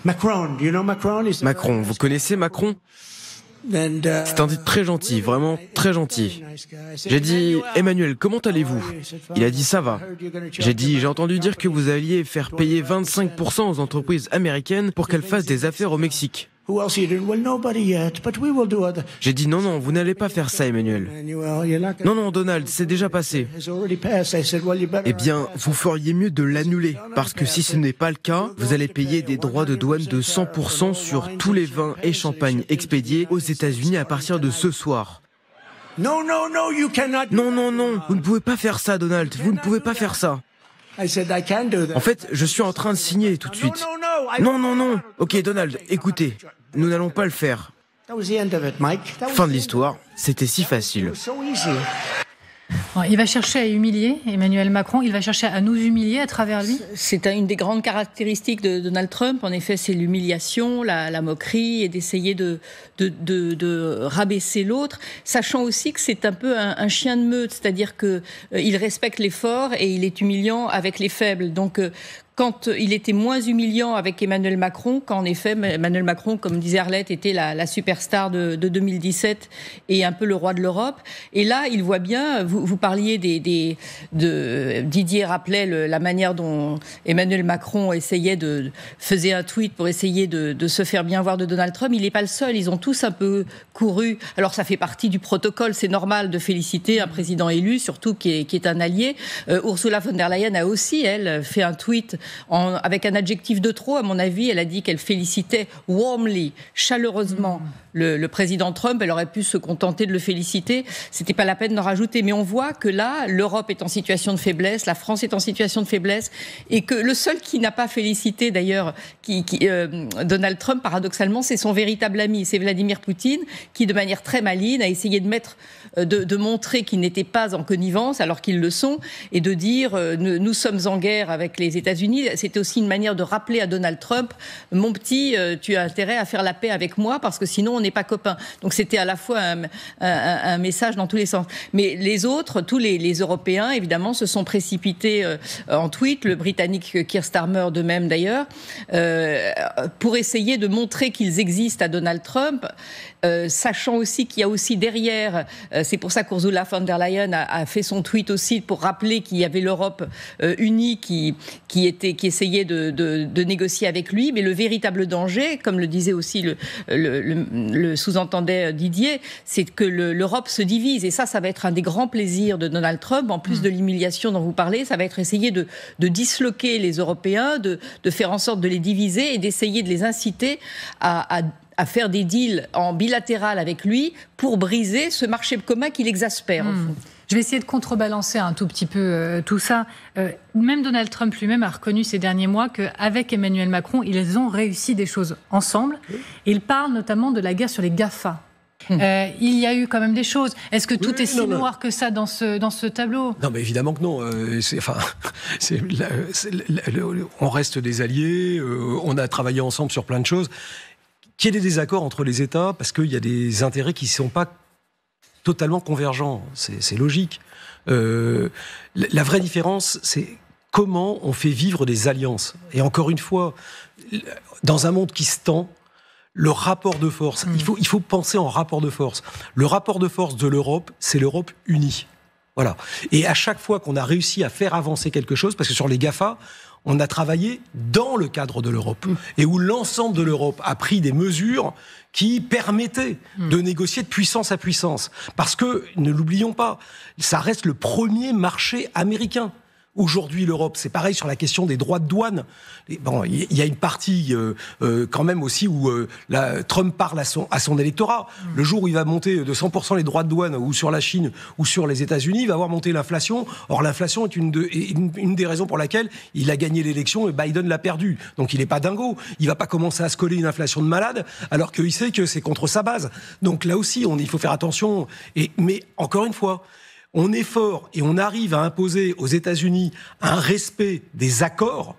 Macron, vous connaissez Macron ? C'est un type très gentil, vraiment très gentil. J'ai dit « Emmanuel, comment allez-vous ?» Il a dit « Ça va ». J'ai dit « J'ai entendu dire que vous alliez faire payer 25% aux entreprises américaines pour qu'elles fassent des affaires au Mexique. » J'ai dit « Non, vous n'allez pas faire ça, Emmanuel. » « Non, Donald, c'est déjà passé. » Eh bien, vous feriez mieux de l'annuler, parce que si ce n'est pas le cas, vous allez payer des droits de douane de 100% sur tous les vins et champagnes expédiés aux États-Unis à partir de ce soir. Non, vous ne pouvez pas faire ça, Donald, vous ne pouvez pas faire ça. En fait, je suis en train de signer tout de suite. Non. Ok, Donald, écoutez, nous n'allons pas le faire. Fin de l'histoire, c'était si facile. Il va chercher à humilier Emmanuel Macron, il va chercher à nous humilier à travers lui. C'est une des grandes caractéristiques de Donald Trump, en effet, c'est l'humiliation, la moquerie et d'essayer de rabaisser l'autre, sachant aussi que c'est un peu un chien de meute, c'est-à-dire qu'il respecte les forts et il est humiliant avec les faibles. Donc, quand il était moins humiliant avec Emmanuel Macron, quand en effet Emmanuel Macron, comme disait Arlette, était la superstar de 2017 et un peu le roi de l'Europe. Et là, il voit bien, vous parliez Didier rappelait la manière dont Emmanuel Macron faisait un tweet pour essayer de se faire bien voir de Donald Trump. Il n'est pas le seul, ils ont tous un peu couru. Alors ça fait partie du protocole, c'est normal de féliciter un président élu, surtout qui est un allié. Ursula von der Leyen a aussi, elle, fait un tweet avec un adjectif de trop, à mon avis. Elle a dit qu'elle félicitait warmly, chaleureusement, le président Trump. Elle aurait pu se contenter de le féliciter. C'était pas la peine d'en rajouter. Mais on voit que là, l'Europe est en situation de faiblesse, la France est en situation de faiblesse, et que le seul qui n'a pas félicité, d'ailleurs, Donald Trump, paradoxalement, c'est son véritable ami. C'est Vladimir Poutine, qui, de manière très maligne, a essayé de montrer qu'ils n'étaient pas en connivence, alors qu'ils le sont, et de dire nous sommes en guerre avec les États-Unis. C'était aussi une manière de rappeler à Donald Trump, mon petit, tu as intérêt à faire la paix avec moi parce que sinon on n'est pas copains. Donc c'était à la fois un message dans tous les sens. Mais les autres, tous les Européens, évidemment, se sont précipités en tweet, le Britannique Keir Starmer de même d'ailleurs, pour essayer de montrer qu'ils existent à Donald Trump. Sachant aussi qu'il y a aussi derrière, c'est pour ça qu'Ursula von der Leyen a fait son tweet aussi pour rappeler qu'il y avait l'Europe unie qui essayait de négocier avec lui, mais le véritable danger, comme le disait aussi le sous-entendait Didier, c'est que l'Europe se divise, et ça va être un des grands plaisirs de Donald Trump, en plus de l'humiliation dont vous parlez, ça va être essayer de disloquer les Européens, de faire en sorte de les diviser et d'essayer de les inciter à faire des deals en bilatéral avec lui pour briser ce marché commun qui l'exaspère. Au fond. Je vais essayer de contrebalancer un tout petit peu tout ça. Même Donald Trump lui-même a reconnu ces derniers mois qu'avec Emmanuel Macron, ils ont réussi des choses ensemble. Il parle notamment de la guerre sur les GAFA. Il y a eu quand même des choses. Est-ce que tout est si noir que ça dans ce tableau ? Non, mais évidemment que non. On reste des alliés, on a travaillé ensemble sur plein de choses. Qu'il y ait des désaccords entre les États, parce qu'il y a des intérêts qui ne sont pas totalement convergents. C'est logique. La vraie différence, c'est comment on fait vivre des alliances. Et encore une fois, dans un monde qui se tend, le rapport de force, il faut penser en rapport de force. Le rapport de force de l'Europe, c'est l'Europe unie. Voilà. Et à chaque fois qu'on a réussi à faire avancer quelque chose, parce que sur les GAFA, on a travaillé dans le cadre de l'Europe et où l'ensemble de l'Europe a pris des mesures qui permettaient de négocier de puissance à puissance. Parce que, ne l'oublions pas, ça reste le premier marché américain. Aujourd'hui, l'Europe, c'est pareil sur la question des droits de douane. Bon, il y a une partie quand même aussi où Trump parle à son électorat. Le jour où il va monter de 100% les droits de douane, ou sur la Chine, ou sur les États-Unis, il va voir monter l'inflation. Or, l'inflation est une des raisons pour laquelle il a gagné l'élection et Biden l'a perdu. Donc, il n'est pas dingo. Il va pas commencer à se coller une inflation de malade, alors qu'il sait que c'est contre sa base. Donc là aussi, il faut faire attention. Mais encore une fois, on est fort et on arrive à imposer aux États-Unis un respect des accords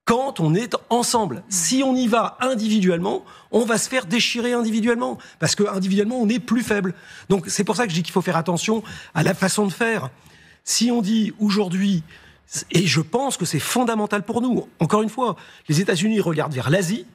quand on est ensemble. Si on y va individuellement, on va se faire déchirer individuellement, parce qu'individuellement, on est plus faible. Donc c'est pour ça que je dis qu'il faut faire attention à la façon de faire. Si on dit aujourd'hui, Et je pense que c'est fondamental pour nous. Encore une fois, les États-Unis regardent vers l'Asie.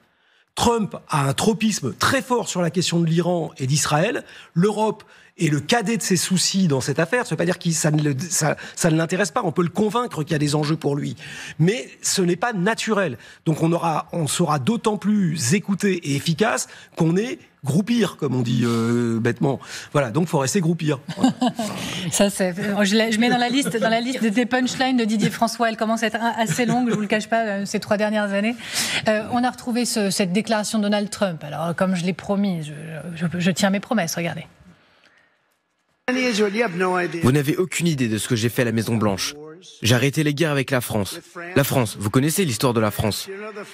Trump a un tropisme très fort sur la question de l'Iran et d'Israël. L'Europe est le cadet de ses soucis dans cette affaire. Ça ne veut pas dire que ça ne l'intéresse pas. On peut le convaincre qu'il y a des enjeux pour lui. Mais ce n'est pas naturel. Donc on sera d'autant plus écouté et efficace qu'on est groupir, comme on dit bêtement. Voilà, donc il faut rester groupir. Voilà. Ça, je mets dans la liste des punchlines de Didier François. Elle commence à être assez longue, je ne vous le cache pas, ces 3 dernières années. On a retrouvé cette déclaration de Donald Trump. Alors, comme je l'ai promis, je tiens mes promesses, regardez. Vous n'avez aucune idée de ce que j'ai fait à la Maison-Blanche. J'ai arrêté les guerres avec la France. La France, vous connaissez l'histoire de la France.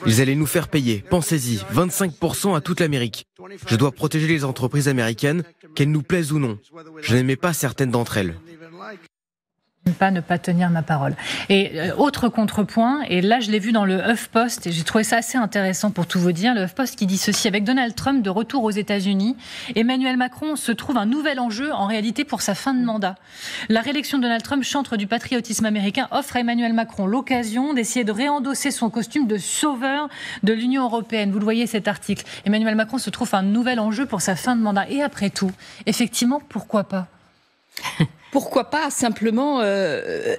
Ils allaient nous faire payer, pensez-y, 25% à toute l'Amérique. Je dois protéger les entreprises américaines, qu'elles nous plaisent ou non. Je n'aimais pas certaines d'entre elles. Ne pas tenir ma parole. Et autre contrepoint, et là je l'ai vu dans le HuffPost, et j'ai trouvé ça assez intéressant pour tout vous dire, le HuffPost qui dit ceci: avec Donald Trump de retour aux États-Unis, Emmanuel Macron se trouve un nouvel enjeu en réalité pour sa fin de mandat. La réélection de Donald Trump, chantre du patriotisme américain, offre à Emmanuel Macron l'occasion d'essayer de réendosser son costume de sauveur de l'Union européenne. Vous le voyez cet article. Emmanuel Macron se trouve un nouvel enjeu pour sa fin de mandat. Et après tout, effectivement, pourquoi pas? Pourquoi pas? Simplement,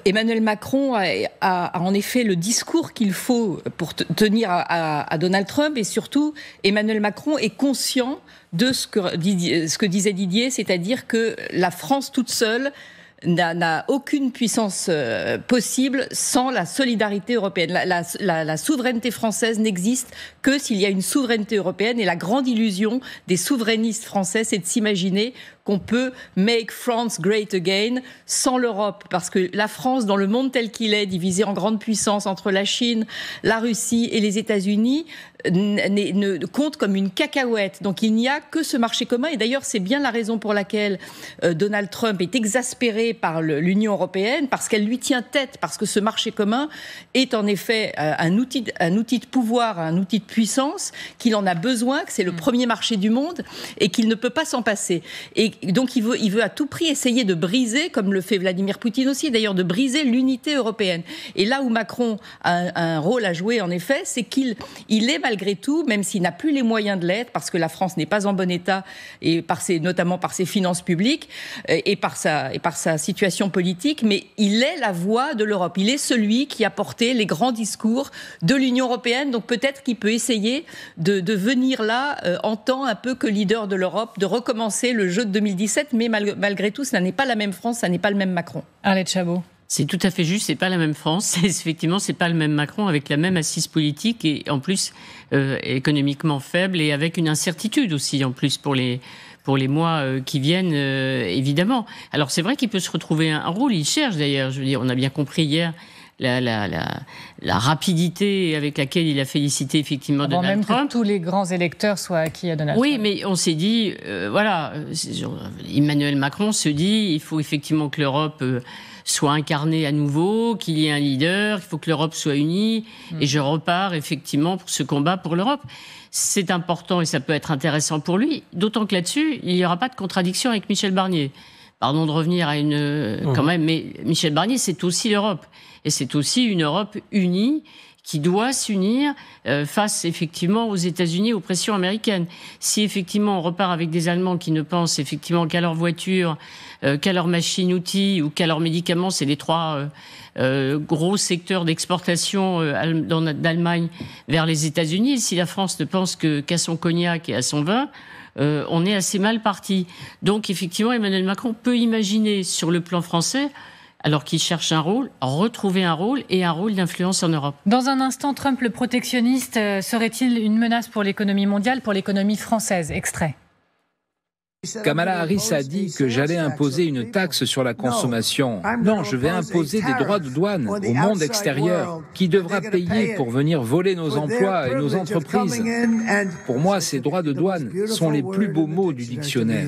Emmanuel Macron a en effet le discours qu'il faut pour tenir à Donald Trump, et surtout, Emmanuel Macron est conscient de ce que disait Didier, c'est-à-dire que la France toute seule n'a aucune puissance possible sans la solidarité européenne. La souveraineté française n'existe que s'il y a une souveraineté européenne, et la grande illusion des souverainistes français, c'est de s'imaginer qu'on peut make France great again sans l'Europe, parce que la France, dans le monde tel qu'il est, divisé en grandes puissances entre la Chine, la Russie et les États-Unis, ne compte comme une cacahuète. Donc il n'y a que ce marché commun, et d'ailleurs c'est bien la raison pour laquelle Donald Trump est exaspéré par l'Union européenne, parce qu'elle lui tient tête, parce que ce marché commun est en effet un outil de pouvoir, un outil de puissance, qu'il en a besoin, que c'est le premier marché du monde et qu'il ne peut pas s'en passer. Et donc il veut à tout prix essayer de briser, comme le fait Vladimir Poutine aussi d'ailleurs, de briser l'unité européenne. Et là où Macron a un rôle à jouer en effet, c'est qu'il est malgré tout, même s'il n'a plus les moyens de l'être, parce que la France n'est pas en bon état, et notamment par ses finances publiques et par sa situation politique, mais il est la voix de l'Europe. Il est celui qui a porté les grands discours de l'Union européenne, donc peut-être qu'il peut essayer de venir là en tant un peu que leader de l'Europe, de recommencer le jeu de 2017, mais malgré tout, ça n'est pas la même France, ça n'est pas le même Macron. Arlette Chabot. C'est tout à fait juste, c'est pas la même France, effectivement c'est pas le même Macron, avec la même assise politique et en plus économiquement faible, et avec une incertitude aussi en plus pour les mois qui viennent, évidemment. Alors c'est vrai qu'il peut se retrouver un rôle, il cherche d'ailleurs, je veux dire, on a bien compris hier la rapidité avec laquelle il a félicité effectivement Donald Trump. Même que tous les grands électeurs soient acquis à Donald Trump. Oui, mais on s'est dit, voilà, Emmanuel Macron se dit, il faut effectivement que l'Europe soit incarnée à nouveau, qu'il y ait un leader, qu'il faut que l'Europe soit unie, et je repars effectivement pour ce combat pour l'Europe. C'est important et ça peut être intéressant pour lui, d'autant que là-dessus, il n'y aura pas de contradiction avec Michel Barnier. Pardon de revenir à quand même, mais Michel Barnier, c'est aussi l'Europe. Et c'est aussi une Europe unie qui doit s'unir face effectivement aux États-Unis, aux pressions américaines. Si effectivement on repart avec des Allemands qui ne pensent effectivement qu'à leur voiture, qu'à leur machine-outil ou qu'à leurs médicaments, c'est les 3 gros secteurs d'exportation d'Allemagne vers les États-Unis. Et si la France ne pense qu'à son cognac et à son vin, on est assez mal parti. Donc effectivement, Emmanuel Macron peut imaginer sur le plan français, alors qu'il cherche un rôle, retrouver un rôle et un rôle d'influence en Europe. Dans un instant, Trump le protectionniste serait-il une menace pour l'économie mondiale, pour l'économie française? Extrait. Kamala Harris a dit que j'allais imposer une taxe sur la consommation. Non, je vais imposer des droits de douane au monde extérieur. Qui devra payer pour venir voler nos emplois et nos entreprises? Pour moi, ces droits de douane sont les plus beaux mots du dictionnaire.